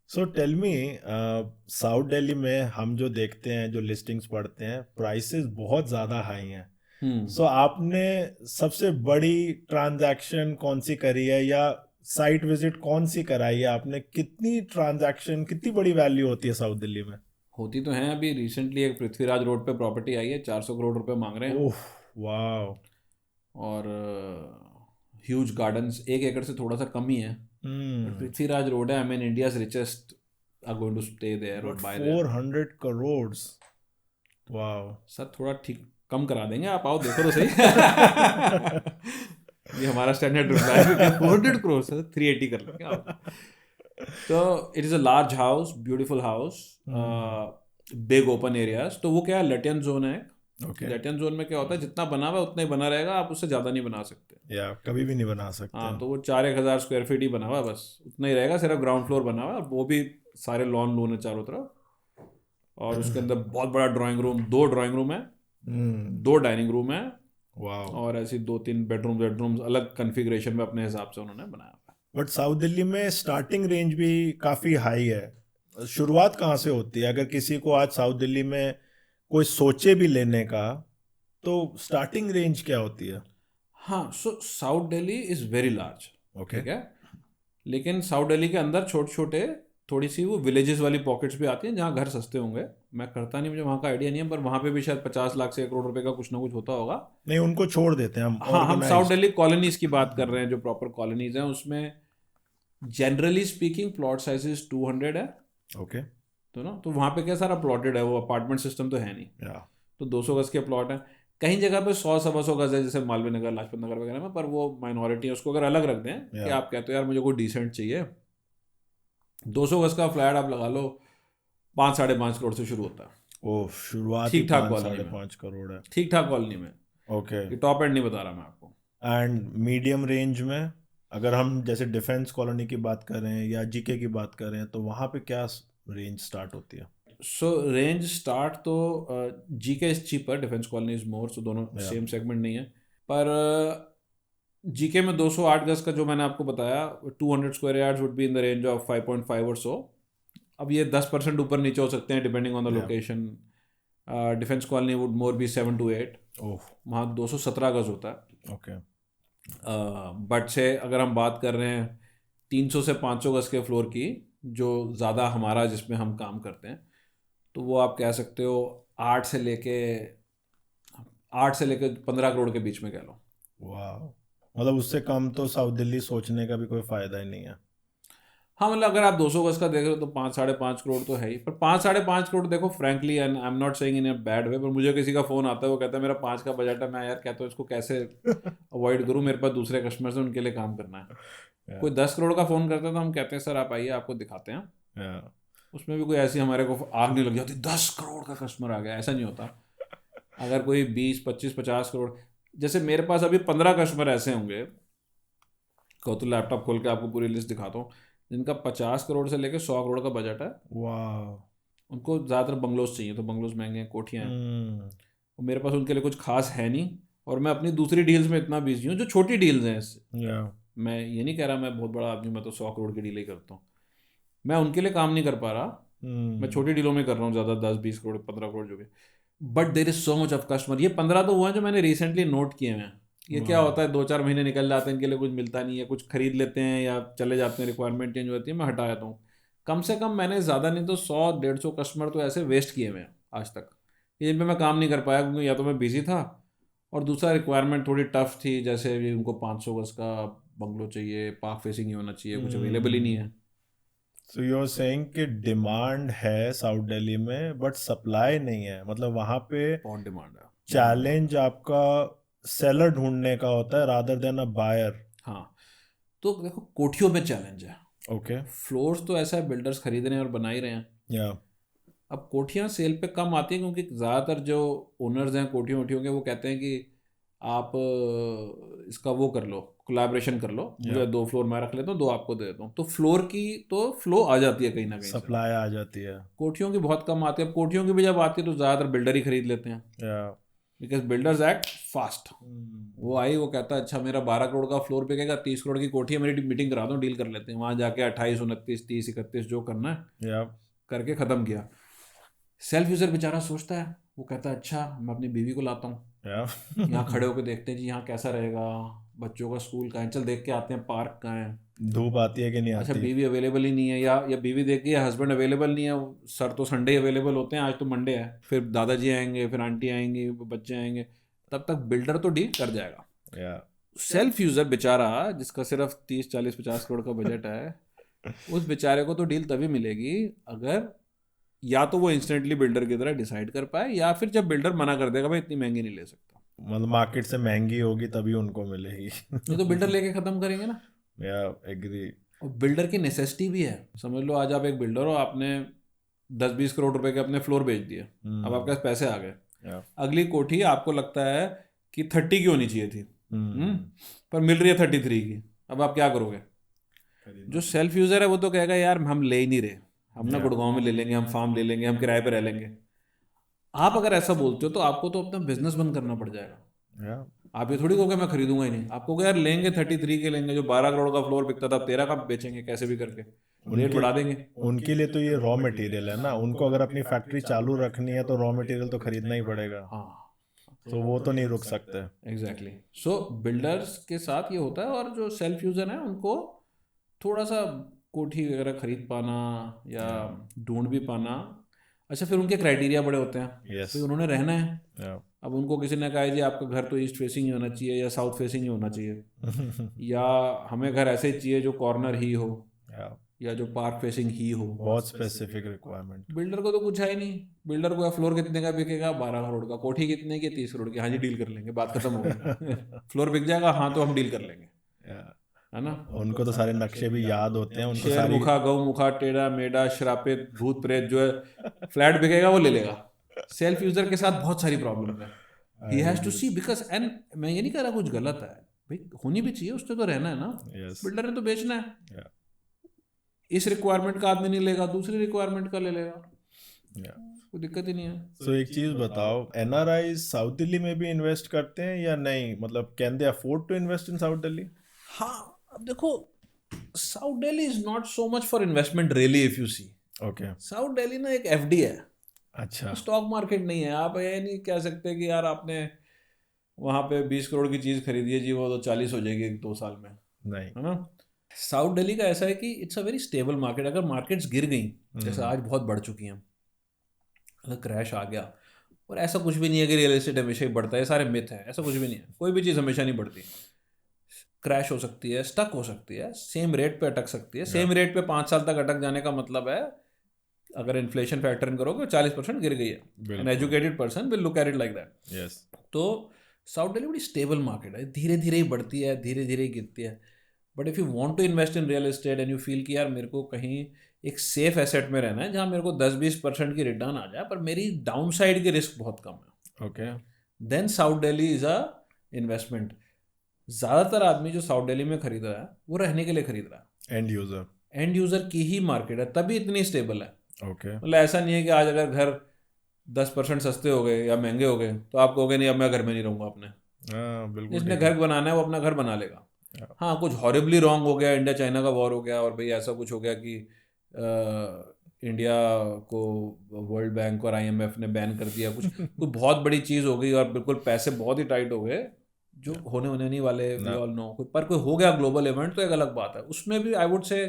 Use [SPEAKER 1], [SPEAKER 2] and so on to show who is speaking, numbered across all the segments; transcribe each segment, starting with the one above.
[SPEAKER 1] सो tell me, south Delhi में हम जो देखते हैं, जो लिस्टिंग्स पढ़ते हैं, प्राइसेस बहुत ज़्यादा हाई हैं।
[SPEAKER 2] हम्म।
[SPEAKER 1] सो आपने सबसे बड़ी ट्रांजैक्शन कौन सी करी है, या साइट विजिट कौन सी कराई है आपने? कितनी ट्रांजैक्शन, कितनी बड़ी वैल्यू होती है साउथ दिल्ली में?
[SPEAKER 2] होती तो हैं। अभी रिसेंटली एक पृथ्वीराज रोड पे प्रॉपर्टी आई है, 400 करोड़ रुपए मांग रहे हैं।
[SPEAKER 1] ओह, वाह।
[SPEAKER 2] और ह्यूज गार्डन्स, 1 एकड़ से थोड़ा सा कम ही है। But
[SPEAKER 1] hmm.
[SPEAKER 2] पृथ्वीराज रोड है, I mean India's richest are going to stay there और
[SPEAKER 1] बट
[SPEAKER 2] बाय देयर।
[SPEAKER 1] 400 करोड़, वाह।
[SPEAKER 2] सर थोड़ा ठीक कम करा देंगे, आप आओ देखो तो सही। ये हमारा स्टैंडर्ड रिप्लाई है कि 400 करोड़ सर, 380 कर लेंगे आओ। तो it is a large house, beautiful house,
[SPEAKER 1] hmm.
[SPEAKER 2] Big open areas. तो वो क्या है, लेटियन जोन है।
[SPEAKER 1] ओके।
[SPEAKER 2] लेटियन जोन में क्या होता है, जितना बना हुआ है उतना ही बना रहेगा, आप उससे ज़्यादा नहीं बना सकते।
[SPEAKER 1] या कभी भी नहीं बना सकते।
[SPEAKER 2] हाँ, तो वो 4-1 हज़ार स्क्वायर फीट ही बना हुआ है, बस उतना ही रहेगा। सिर्फ ग्राउंड फ्लोर बना हुआ है, और वो भी सारे लॉन लोन है चारों तरफ। और उसके अंदर बहुत बड़ा ड्राइंग रूम, 2 ड्राइंग रूम है,
[SPEAKER 1] हम्म।
[SPEAKER 2] 2 डाइनिंग रूम है।
[SPEAKER 1] वाह।
[SPEAKER 2] और ऐसी 2-3 बेडरूम्स अलग कन्फिग्रेशन में अपने हिसाब से उन्होंने बनाया हुआ
[SPEAKER 1] बट साउथ दिल्ली में स्टार्टिंग रेंज भी काफ़ी हाई है। शुरुआत कहाँ से होती है? अगर किसी को आज साउथ दिल्ली में कोई सोचे भी लेने का, तो स्टार्टिंग रेंज क्या होती है?
[SPEAKER 2] है। हाँ, so south Delhi is very large.
[SPEAKER 1] Okay.
[SPEAKER 2] ठीक है। लेकिन साउथ दिल्ली के अंदर छोटे छोटे, थोड़ी सी वो विलेजेस वाली पॉकेट्स भी आती हैं जहाँ घर सस्ते होंगे। मैं करता नहीं, मुझे वहाँ का आइडिया नहीं है, पर वहाँ पे भी शायद 50 लाख से 1 करोड़ रुपए का कुछ ना कुछ होता होगा।
[SPEAKER 1] नहीं, उनको छोड़ देते हैं हम,
[SPEAKER 2] हाँ, हम साउथ
[SPEAKER 1] ऑर्गेनाइज्ड।
[SPEAKER 2] दिल्ली कॉलोनीज की बात कर रहे हैं, जो प्रॉपर कॉलोनीज हैं उसमें जनरली स्पीकिंग प्लॉट साइजेस 200 है।
[SPEAKER 1] ओके।
[SPEAKER 2] तो ना, तो वहाँ पे क्या सारा प्लॉटेड है, वो अपार्टमेंट सिस्टम तो है नहीं।
[SPEAKER 1] या।
[SPEAKER 2] तो 200 गज के प्लॉट हैं। कहीं जगह पे 100-125 गज है, जैसे मालवीय नगर, लाजपत नगर वगैरह में, पर वो माइनॉरिटी है। उसको अगर अलग रख दें कि
[SPEAKER 1] या।
[SPEAKER 2] आप कहते हो यार मुझे कोई डिसेंट चाहिए, 200 गज का फ्लैट आप लगा लो, 5-5.5 करोड़ से शुरू होता है।
[SPEAKER 1] ओह, शुरुआत ही
[SPEAKER 2] ठीक ठाक
[SPEAKER 1] पाँच
[SPEAKER 2] कॉलोनी
[SPEAKER 1] साढ़े
[SPEAKER 2] में,
[SPEAKER 1] पाँच करोड़ है?
[SPEAKER 2] ठीक ठाक कॉलोनी में।
[SPEAKER 1] ओके।
[SPEAKER 2] ये टॉप एंड नहीं बता रहा मैं आपको।
[SPEAKER 1] एंड मीडियम रेंज में, अगर हम जैसे डिफेंस कॉलोनी की बात करें या जीके की बात करें, तो वहाँ पे क्या रेंज स्टार्ट होती है?
[SPEAKER 2] सो रेंज स्टार्ट तो, G K is cheaper, Defence Colony is more, so दोनों
[SPEAKER 1] या।
[SPEAKER 2] सेम सेगमेंट नहीं है। पर जीके में 208 गज का जो मैंने आपको बताया, 200 square yards would be in the range of 5.5 और सो। अब ये 10% ऊपर नीचे हो सकते हैं डिपेंडिंग ऑन द
[SPEAKER 1] या।
[SPEAKER 2] Location. Defence colony would more be 7 to 8।
[SPEAKER 1] ओह।
[SPEAKER 2] वहाँ 217 गज होता है।
[SPEAKER 1] ओके।
[SPEAKER 2] बट से अगर हम बात कर रहे हैं 300 से 500 गज के फ्लोर की, जो ज़्यादा हमारा जिसमें हम काम करते हैं, तो वो आप कह सकते हो 8 से लेके 15 करोड़ के बीच में कह लो।
[SPEAKER 1] वाह। मतलब उससे कम तो साउथ दिल्ली सोचने का भी कोई फायदा ही नहीं है।
[SPEAKER 2] हाँ, मतलब अगर आप 200 गज का देख रहे हो तो 5-5.5 करोड़ तो है ही। पर 5-5.5 करोड़ देखो, frankly and I am not saying in a bad way, पर मुझे किसी का फ़ोन आता है वो कहता है मेरा 5 का बजट है, मैं यार कहता हूँ इसको कैसे अवॉइड करूँ, मेरे पास दूसरे कस्टमर्स हैं उनके लिए काम करना है।
[SPEAKER 1] या।
[SPEAKER 2] कोई 10 करोड़ का फ़ोन करता है तो हम कहते हैं सर आप आइए आपको दिखाते हैं।
[SPEAKER 1] या।
[SPEAKER 2] उसमें भी कोई ऐसी हमारे को आग नहीं लग जाती 10 करोड़ का कस्टमर आ गया, ऐसा नहीं होता। अगर कोई 20-25-50 करोड़, जैसे मेरे पास अभी 15 कस्टमर ऐसे होंगे, कहो तो लैपटॉप खोल के आपको पूरी लिस्ट दिखाता हूँ, जिनका 50 करोड़ से लेकर 100 करोड़ का बजट है।
[SPEAKER 1] वाह।
[SPEAKER 2] उनको ज़्यादातर बंगलोज चाहिए, तो बंगलोज महंगे हैं, कोठियाँ हैं।
[SPEAKER 1] हम्म।
[SPEAKER 2] और मेरे पास उनके लिए कुछ खास है नहीं। और मैं अपनी दूसरी डील्स में इतना बिजी हूँ जो छोटी डील्स हैं इससे।
[SPEAKER 1] या।
[SPEAKER 2] मैं ये नहीं कह रहा मैं बहुत बड़ा आदमी हूँ, मैं तो 100 करोड़ की डील ही करता हूँ। मैं उनके लिए काम नहीं कर पा रहा। मैं
[SPEAKER 1] हम्म।
[SPEAKER 2] छोटी डीलों में कर रहा हूँ ज़्यादा, 10-20 करोड़ 15 करोड़ जो भी। But there is so much of customer. ये 15 तो हुए हैं जो मैंने रिसेंटली नोट किए हैं। ये क्या
[SPEAKER 1] वाह।
[SPEAKER 2] होता है, 2-4 महीने निकल जाते हैं, इनके लिए कुछ मिलता नहीं है, कुछ खरीद लेते हैं या चले जाते हैं, रिक्वायरमेंट चेंज होती है, मैं हटा जाता हूँ। कम से कम मैंने ज़्यादा नहीं तो 100-150 कस्टमर तो ऐसे वेस्ट किए हुए हैं आज तक, जिन पे मैं काम नहीं कर पाया, क्योंकि या तो मैं बिजी था, और दूसरा रिक्वायरमेंट थोड़ी टफ थी, जैसे भी उनको 500 गज का बंगलो चाहिए, पार्क फेसिंग ही होना चाहिए, कुछ अवेलेबल ही नहीं
[SPEAKER 1] हम्म।
[SPEAKER 2] है।
[SPEAKER 1] सो यू आर सेइंग कि डिमांड है साउथ दिल्ली में, बट सप्लाई नहीं है। मतलब वहां पे
[SPEAKER 2] बहुत डिमांड है, बहुत डिमांड
[SPEAKER 1] चैलेंज
[SPEAKER 2] है।
[SPEAKER 1] आपका सेलर ढूंढने का होता है, रादर देन अ बायर।
[SPEAKER 2] हाँ, तो देखो कोठियों में चैलेंज है।
[SPEAKER 1] ओके।
[SPEAKER 2] फ्लोर्स तो ऐसा है, बिल्डर्स खरीद रहे हैं और बना ही रहे हैं।
[SPEAKER 1] या।
[SPEAKER 2] अब कोठियाँ सेल पे कम आती हैं, क्योंकि ज़्यादातर जो ओनर्स हैं कोठियों वोठियों के, वो कहते हैं कि आप इसका वो कर लो, कोलैबोरेशन कर लो,
[SPEAKER 1] या।
[SPEAKER 2] मुझे 2 फ्लोर मैं रख लेता हूँ, 2 आपको दे देता हूँ, तो फ्लोर की तो फ्लो आ जाती है कहीं ना कहीं से।
[SPEAKER 1] सप्लाई आ जाती है।
[SPEAKER 2] कोठियों की बहुत कम आती है। अब कोठियों की भी जब आती है तो ज़्यादातर बिल्डर ही खरीद लेते हैं।
[SPEAKER 1] या।
[SPEAKER 2] Because builders act fast. वो आई, वो कहता है अच्छा मेरा 12 करोड़ का फ्लोर बिकेगा, 30 करोड़ की कोठी है, मेरी मीटिंग करा दो, डील कर लेते हैं। वहाँ जाके 28, 29, 30, 31 जो करना है
[SPEAKER 1] या
[SPEAKER 2] करके ख़त्म किया। सेल्फ यूज़र बेचारा सोचता है, वो कहता है अच्छा मैं अपनी बीवी को लाता हूँ,
[SPEAKER 1] या
[SPEAKER 2] यहाँ खड़े होकर देखते हैं जी यहाँ कैसा रहेगा, बच्चों का स्कूल कहाँ है, चल देख के आते हैं पार्क कहाँ है।
[SPEAKER 1] धूप आती है कि नहीं
[SPEAKER 2] अच्छा
[SPEAKER 1] आती?
[SPEAKER 2] बीवी अवेलेबल ही नहीं है, या बीवी देख के हस्बैंड अवेलेबल नहीं है, सर तो संडे अवेलेबल होते हैं, आज तो मंडे है, फिर दादाजी आएंगे, फिर आंटी आएंगी, बच्चे आएंगे, तब तक बिल्डर तो डील कर जाएगा।
[SPEAKER 1] या
[SPEAKER 2] सेल्फ यूज़र बेचारा जिसका सिर्फ 30, 40, 50 करोड़ का बजट है, उस बेचारे को तो डील तभी मिलेगी अगर या तो वो इंस्टेंटली बिल्डर की तरह डिसाइड कर पाए, या फिर जब बिल्डर मना कर देगा भाई इतनी महंगी नहीं ले सकता,
[SPEAKER 1] मतलब मार्केट से महंगी होगी तभी उनको मिलेगी।
[SPEAKER 2] ये तो बिल्डर लेके ख़त्म करेंगे ना।
[SPEAKER 1] या एग्री।
[SPEAKER 2] और बिल्डर की नेसेसिटी भी है। समझ लो आज आप एक बिल्डर हो, आपने 10-20 करोड़ रुपए के अपने फ्लोर बेच दिए, अब आपके पास पैसे आ गए,
[SPEAKER 1] या
[SPEAKER 2] अगली कोठी आपको लगता है कि 30 की होनी चाहिए थी, पर मिल रही है 33 की, अब आप क्या करोगे? जो सेल्फ यूज़र है वो तो कहेगा यार हम ले ही नहीं रहे, हम ना गुड़गांव में ले लेंगे, हम फार्म ले लेंगे, हम किराए पे रह लेंगे। आप अगर ऐसा बोलते हो तो आपको तो अपना बिजनेस बंद करना पड़ जाएगा।
[SPEAKER 1] या
[SPEAKER 2] आप ये थोड़ी कहोगे मैं खरीदूंगा ही नहीं, आपको कहो यार लेंगे 33 के लेंगे, जो 12 करोड़ का फ्लोर बिकता था 13 का बेचेंगे कैसे भी करके, रेट बढ़ा देंगे।
[SPEAKER 1] उनके लिए तो ये रॉ मटेरियल है ना, उनको अगर अपनी फैक्ट्री चालू रखनी है तो रॉ मटेरियल तो खरीदना ही पड़ेगा,
[SPEAKER 2] हाँ
[SPEAKER 1] तो वो तो नहीं रुक सकते।
[SPEAKER 2] एग्जैक्टली। सो बिल्डर्स के साथ ये होता है, और जो सेल्फ यूज़र है उनको थोड़ा सा कोठी वगैरह खरीद पाना या ढूंढ भी पाना। अच्छा फिर उनके क्राइटेरिया बड़े होते हैं,
[SPEAKER 1] यस।
[SPEAKER 2] फिर उन्होंने रहना है।
[SPEAKER 1] या
[SPEAKER 2] अब उनको किसी ने कहा है जी आपका घर तो ईस्ट फेसिंग ही होना चाहिए या साउथ फेसिंग ही होना चाहिए, या हमें घर ऐसे ही चाहिए जो कॉर्नर ही हो, या जो पार्क फेसिंग ही हो।
[SPEAKER 1] बहुत स्पेसिफिक रिक्वायरमेंट।
[SPEAKER 2] बिल्डर को तो कुछ है ही नहीं, बिल्डर को फ्लोर कितने का बिकेगा, 12 करोड़ का, कोठी कितने की, 30 करोड़ की, हाँ जी डील कर लेंगे, बात खत्म हो गई। फ्लोर बिक जाएगा, हाँ तो हम डील कर लेंगे, है ना।
[SPEAKER 1] उनको तो सारे नक्शे भी याद होते हैं, उनको
[SPEAKER 2] शेर
[SPEAKER 1] सारी
[SPEAKER 2] मुखा, गौ मुखा, टेढ़ा मेढ़ा, श्रापित, भूत प्रेत, जो है फ्लैट बिकेगा वो ले लेगा। सेल्फ यूजर के साथ बहुत सारी प्रॉब्लम है, he has to see because, and मैं ये नहीं कह रहा कुछ गलत है भाई, होनी भी चाहिए, उससे तो रहना है ना,
[SPEAKER 1] यस।
[SPEAKER 2] बिल्डर ने तो बेचना है। इस रिक्वायरमेंट का आदमी नहीं लेगा, दूसरी रिक्वायरमेंट का ले लेगा, कोई दिक्कत ही नहीं है।
[SPEAKER 1] सो एक चीज बताओ, एनआरआई साउथ दिल्ली में भी इन्वेस्ट करते हैं या नहीं, मतलब can they afford to invest in south Delhi?
[SPEAKER 2] हाँ अब देखो, south Delhi is not so much for investment really, if you see.
[SPEAKER 1] Okay.
[SPEAKER 2] South Delhi ना एक एफडी है,
[SPEAKER 1] अच्छा।
[SPEAKER 2] स्टॉक मार्केट नहीं है। आप ये नहीं कह सकते कि यार आपने वहाँ पे 20 करोड़ की चीज़ खरीदी है जी, वो तो 40 हो जाएगी 2 साल में,
[SPEAKER 1] नहीं।
[SPEAKER 2] है ना। साउथ दिल्ली का ऐसा है कि it's a very stable market. अगर मार्केट्स गिर गई, जैसे आज बहुत बढ़ चुकी हैं, अगर क्रैश आ गया, और ऐसा कुछ भी नहीं है कि रियल एस्टेट हमेशा ही बढ़ता है, सारे मिथ हैं, ऐसा कुछ भी नहीं है, कोई भी चीज़ हमेशा नहीं बढ़ती। क्रैश हो सकती है, स्टक हो सकती है, सेम रेट पे अटक सकती है। सेम रेट पे 5 साल तक अटक जाने का मतलब है, अगर इन्फ्लेशन फैक्टर इन करोगे 40% गिर गई है, an educated person will look at it like that.
[SPEAKER 1] Yes.
[SPEAKER 2] तो साउथ दिल्ली बड़ी स्टेबल मार्केट है, धीरे धीरे ही बढ़ती है, धीरे धीरे ही गिरती है। But if you want to invest in real estate and you feel कि यार मेरे को कहीं एक सेफ एसेट में रहना है जहाँ मेरे को 10-20% की रिटर्न आ जाए, पर मेरी डाउन साइड की रिस्क बहुत कम है,
[SPEAKER 1] okay.
[SPEAKER 2] Then south Delhi is a investment. ज़्यादातर आदमी जो साउथ दिल्ली में खरीद रहा है वो रहने के लिए खरीद रहा है,
[SPEAKER 1] एंड यूजर।
[SPEAKER 2] एंड यूज़र की ही मार्केट है, तभी इतनी स्टेबल है।
[SPEAKER 1] ओके।
[SPEAKER 2] मतलब ऐसा नहीं है कि आज अगर घर 10% सस्ते हो गए या महंगे हो गए तो आप कहोगे नहीं अब मैं घर में नहीं रहूँगा अपने।
[SPEAKER 1] हाँ बिल्कुल।
[SPEAKER 2] जिसने घर बनाना है वो अपना घर बना लेगा। हाँ कुछ हॉरिबली रॉन्ग हो गया, इंडिया चाइना का वॉर हो गया, और भाई ऐसा कुछ हो गया कि इंडिया को वर्ल्ड बैंक और आईएमएफ ने बैन कर दिया, कुछ कोई बहुत बड़ी चीज़ हो गई और बिल्कुल पैसे बहुत ही टाइट हो गए, जो होने नहीं वाले, वी ऑल नो, पर कोई हो गया ग्लोबल इवेंट तो एक अलग बात है। उसमें भी आई वुड से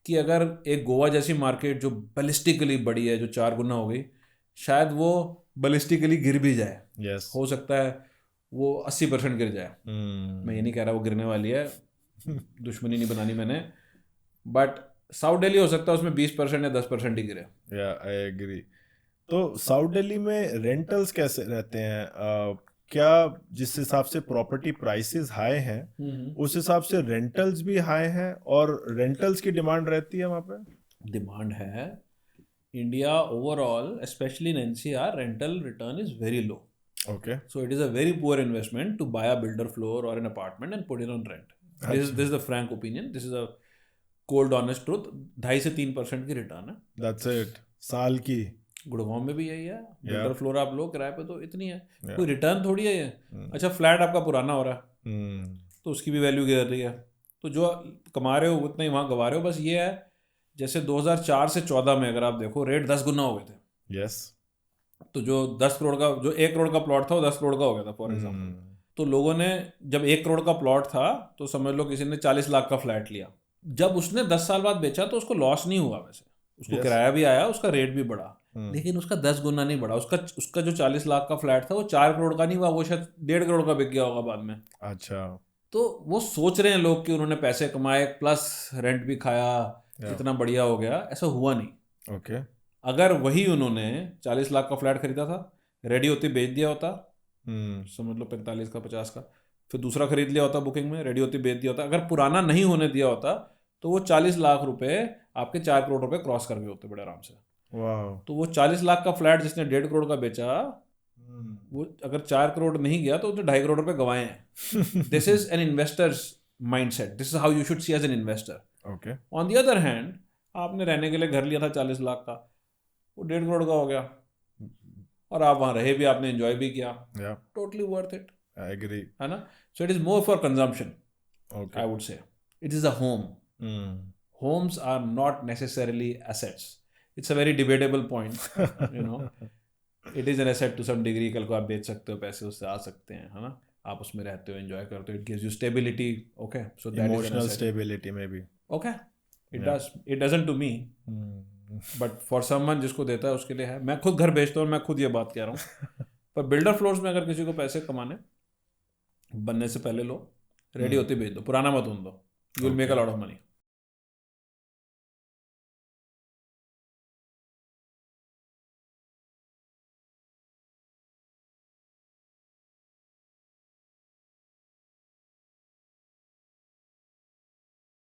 [SPEAKER 2] कि अगर एक गोवा जैसी मार्केट जो बैलिस्टिकली बड़ी है, जो 4 गुना हो गई, शायद वो बैलिस्टिकली गिर भी जाए।
[SPEAKER 1] यस।
[SPEAKER 2] हो सकता है वो 80% गिर जाए। मैं ये नहीं कह रहा वो गिरने वाली है, दुश्मनी नहीं बनानी मैंने, बट साउथ दिल्ली हो सकता है उसमें 20% या 10% ही गिरे।
[SPEAKER 1] या आई एग्री। तो साउथ दिल्ली में रेंटल्स कैसे रहते हैं? क्या जिस हिसाब से प्रॉपर्टी प्राइसेस हाई हैं उस हिसाब से रेंटल्स भी हाई हैं, और रेंटल्स की डिमांड रहती है वहाँ पे?
[SPEAKER 2] डिमांड है। India overall specially in NCR rental return is very low.
[SPEAKER 1] Okay.
[SPEAKER 2] So it is a very poor investment to buy a builder floor or an apartment and put it on rent. This is the frank opinion. This is a cold honest truth. 2.5 से 3% की return है।
[SPEAKER 1] That's it। साल की?
[SPEAKER 2] गुड़गांव में भी यही है, builder floor आप लो किराए पे तो इतनी है,
[SPEAKER 1] Yeah.
[SPEAKER 2] कोई रिटर्न थोड़ी है ये। अच्छा फ्लैट आपका पुराना हो रहा है तो उसकी भी वैल्यू गिर रही है, तो जो कमा रहे हो उतना ही वहाँ गवा रहे हो। बस ये है जैसे 2004 से 14 में अगर आप देखो रेट 10 गुना हो गए थे।
[SPEAKER 1] यस।
[SPEAKER 2] तो जो 10 करोड़ का, जो 1 करोड़ का प्लॉट था वो 10 करोड़ का हो गया था फॉर एग्जाम्पल। तो लोगों ने जब 1 करोड़ का प्लॉट था तो समझ लो किसी ने 40 लाख का फ्लैट लिया। जब उसने 10 साल बाद बेचा तो उसको लॉस नहीं हुआ, वैसे उसको
[SPEAKER 1] Yes.
[SPEAKER 2] किराया भी आया, उसका रेट भी बढ़ा, लेकिन उसका 10 गुना नहीं बढ़ा। उसका जो 40 लाख का फ्लैट था वो 4 करोड़ का नहीं हुआ, वो शायद 1.5 करोड़ का बिक गया होगा बाद में।
[SPEAKER 1] अच्छा।
[SPEAKER 2] तो वो सोच रहे हैं लोग कि उन्होंने पैसे कमाए प्लस रेंट भी खाया, इतना बढ़िया हो गया, ऐसा हुआ नहीं।
[SPEAKER 1] ओके।
[SPEAKER 2] अगर वही उन्होंने 40 लाख का फ्लैट खरीदा था, रेडी होती बेच दिया होता, समझ लो 45 का 50 का, फिर दूसरा खरीद लिया होता बुकिंग में, रेडी होती बेच दिया होता, अगर पुराना नहीं होने दिया होता तो वो 40 लाख रुपए आपके 4 करोड़ रुपए क्रॉस कर गए होते बड़े आराम से।
[SPEAKER 1] वाह।
[SPEAKER 2] तो वो 40 लाख का फ्लैट जिसने 1.5 करोड़ का बेचा, वो अगर 4 करोड़ नहीं गया तो उसने 2.5 करोड़ रुपए गंवाए हैं। This is an investor's mindset, this is how you should see as an investor.
[SPEAKER 1] Okay.
[SPEAKER 2] On the other hand आपने रहने के लिए घर लिया था 40 लाख का, वो 1.5 करोड़ का हो गया और आप वहाँ रहे भी, आपने एंजॉय भी किया, totally worth it.
[SPEAKER 1] I agree.
[SPEAKER 2] है ना? So it is more for consumption,
[SPEAKER 1] okay.
[SPEAKER 2] I would say. It is a home. Homes are not necessarily assets. It's a very debatable point, you know. It is an asset to some degree. कल को आप बेच सकते हो, पैसे उससे आ सकते हैं, है ना? आप उसमें रहते हो, एंजॉय करते हो, it gives you stability, okay? So that is an
[SPEAKER 1] emotional
[SPEAKER 2] asset.
[SPEAKER 1] Stability में भी।
[SPEAKER 2] Okay, it does. It doesn't to me, but for someone जिसको देता है उसके लिए है। मैं खुद घर बेचता हूँ, मैं खुद ये बात कह रहा हूँ। पर बिल्डर फ्लोर्स में अगर किसी को पैसे कमाने, बनने से पहले लो, रेडी होते बेच दो, पुराना मत होने दो, you will make a lot of money.